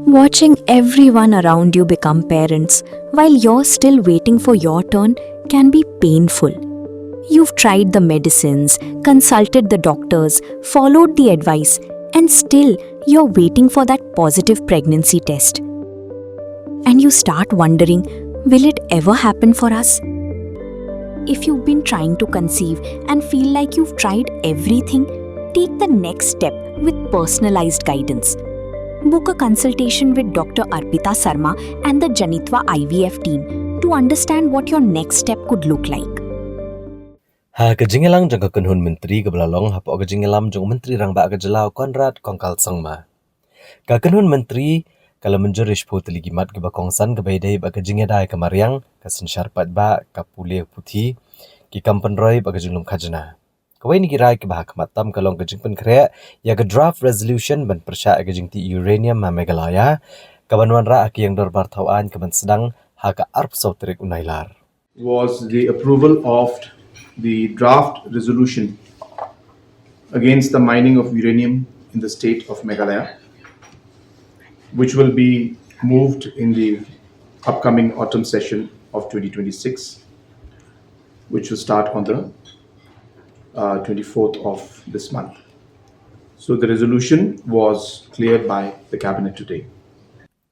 Watching everyone around you become parents while you're still waiting for your turn can be painful. You've tried the medicines, consulted the doctors, followed the advice, and still you're waiting for that positive pregnancy test. And you start wondering, will it ever happen for us? If you've been trying to conceive and feel like you've tried everything, take the next step with personalized guidance. Book a consultation with Dr. Arpita Sarma and the Janitva IVF team to understand what your next step could look like. Ha kajingelang jang kakenhun menteri kebelalong hapo kajingelam jang menteri rang ba kajelau Konrad kongkal sangma. Kakenhun menteri kalau menjurish po teligimat ke bakongsan ke baidai ba kajingedai ke mariang kasin syarpat ba kapule putih ki kampenroy ba kajinglum khajana. Kawai ni kirai ke bahak matam kalong kajing penkrea ya ke draft resolution ban persya kajing ti uranium ma Mýᴜᴜᴜ kabanwan ra aki yang dorbar tauan ke sedang ha ka Dᴏʀᑉᴜ trik unailar. Was the approval of the draft resolution against the mining of uranium in the state of Mýᴜᴜᴜ, which will be moved in the upcoming autumn session of 2026, which will start on the 24th of this month. So the resolution was cleared by the cabinet today.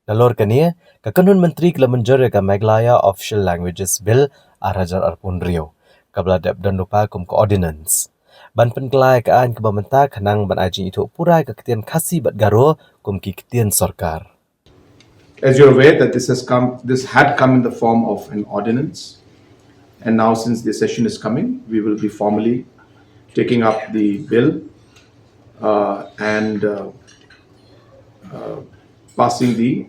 Nalor kania, kakanun menteri kala menjore ka Mýᴜᴜᴜ Official Languages Bill arajar arpun rio, kabla dep dan lupa kum ke ordinance. Ban penkelai ke an kebamenta kanang ban ajing itu purai ke ketian kasi bat garo kum ki ketian sorkar. As you're aware that this had come in the form of an ordinance, and now since the session is coming, we will be formally taking up the bill and passing the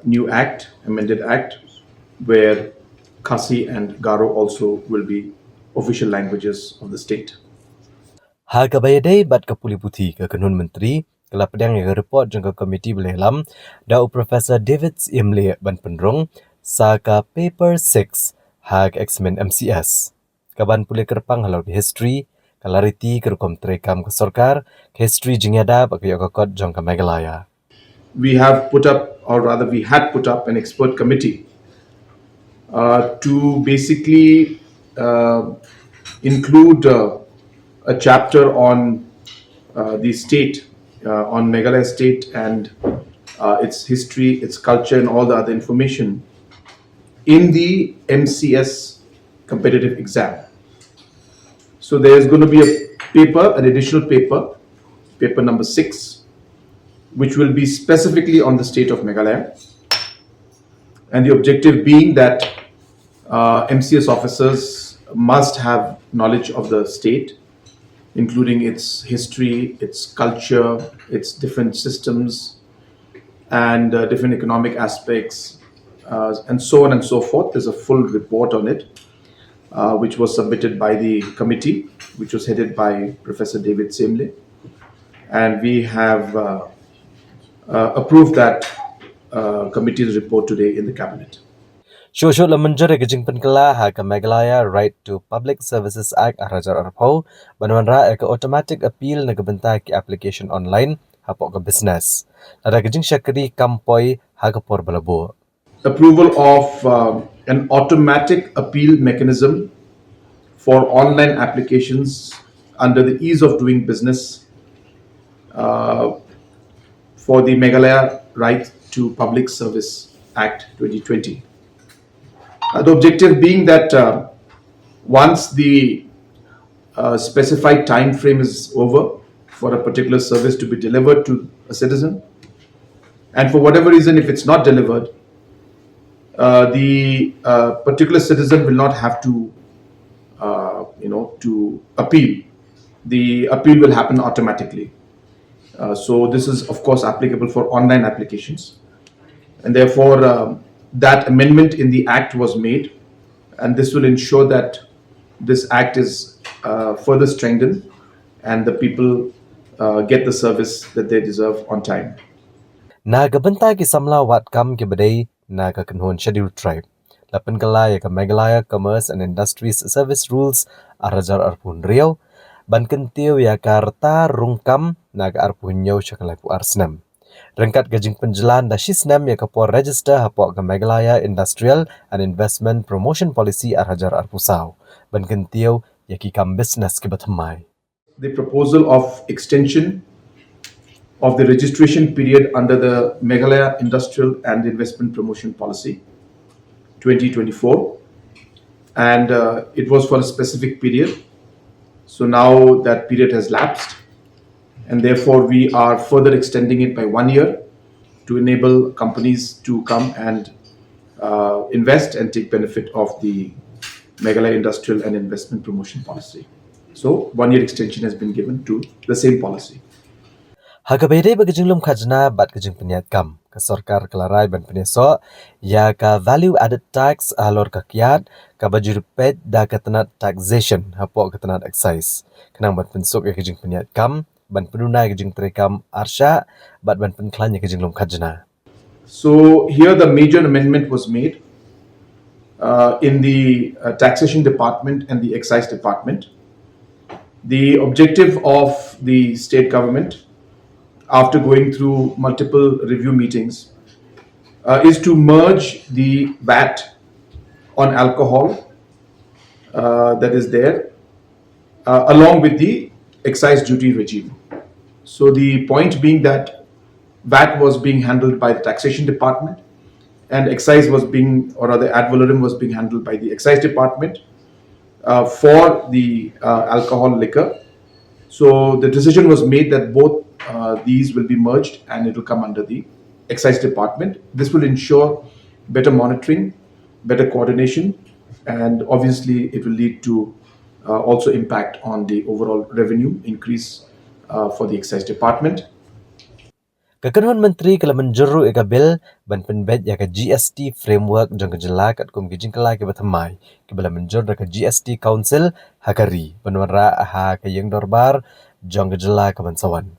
new act, amended act, where Khasi and Garo also will be official languages of the state. Ha kabayadai bat kapuli putih ke kanun menteri kala pedang yang report jangka komiti belelam dau Professor Mýɪṛᴜ ban penrong sa ka paper 6 hak examen MCS. Kaban pulih kerpang halau di history kalariti kerukom terekam ke sorkar ke history jingyada bak yokokot jangka Mýᴜᴜᴜ. We had put up an expert committee to basically include a chapter on the state, on Mýᴜᴜᴜ state and its history, its culture and all the other information in the MCS competitive exam. So there is going to be an additional paper number 6, which will be specifically on the state of Mýᴜᴜᴜ, and the objective being that MCS officers must have knowledge of the state, including its history, its culture, its different systems, and different economic aspects, and so on and so forth. There's a full report on it, which was submitted by the committee, which was headed by Professor Mýɪṛᴜᴜ, and we have approved that committee's report today in the cabinet. Shosho la menjore ke jing penkela ha ka Mýᴜᴜᴜ Right to Public Services Act arajar arpau banwan ra ke automatic appeal na gebenta ki application online hapok ke business. Ada ke jing syakri kampoi ha ke por balabo. Approval of an automatic appeal mechanism for online applications under the ease of doing business for the Mýᴜᴜᴜ Right to Public Service Act 2020. The objective being that once the specified time frame is over for a particular service to be delivered to a citizen, and for whatever reason if it's not delivered, the particular citizen will not have to to appeal. The appeal will happen automatically. So this is of course applicable for online applications, and therefore that amendment in the act was made, and this will ensure that this act is further strengthened and the people get the service that they deserve on time. Na gebenta ki samla wat kam ki badai na ka kanhon scheduled tribe. Lapan kalaya ka Mýᴜᴜᴜ Commerce and Industries Service Rules arajar arpun rio ban kentiu ya karta rungkam na ka arpun nyaw syakalai pu arsnam. Rengkat gajing penjelan da shisnam ya kapor register hapok ke Mᴇឭᴜ Industrial and Investment Promotion Policy arhajar arpusau. Ban kentiau ya kikam business ke bathamai. The proposal of extension of the registration period under the MᴇŊᴜ Industrial and Investment Promotion Policy 2024, and it was for a specific period. So now that period has lapsed, and therefore we are further extending it by 1 year to enable companies to come and invest and take benefit of the Mᴇݴᴜ Industrial and Investment Promotion Policy. So 1 year extension has been given to the same policy. Hagabede bagajing lum khajna bat gajing peniat kam ke sarkar kelarai ban peneso ya ka value added tax alor kakiat ka bajurpet da ketenat taxation hapok ketenat excise. Kenang ban pensuk ya gajing peniat kam ban penunai gajing terekam arsha bat ban penklan ya gajing lum khajna. So here the major amendment was made in the taxation department and the excise department. The objective of the state government, after going through multiple review meetings, is to merge the VAT on alcohol that is there along with the excise duty regime. So the point being that VAT was being handled by the taxation department and excise was being, or rather ad valorem was being handled by the excise department for the alcohol liquor. So the decision was made that both these will be merged and it will come under the excise department. This will ensure better monitoring, better coordination, and obviously it will lead to also impact on the overall revenue increase for the excise department. Kekenhun Menteri kala menjeru eka bil ban penbet ya ke GST framework jang kejela kat kum gijing kelai ke bathamai ke bala menjur da ke GST Council hakari penwara ha ke yang dorbar jang kejela ke bansawan.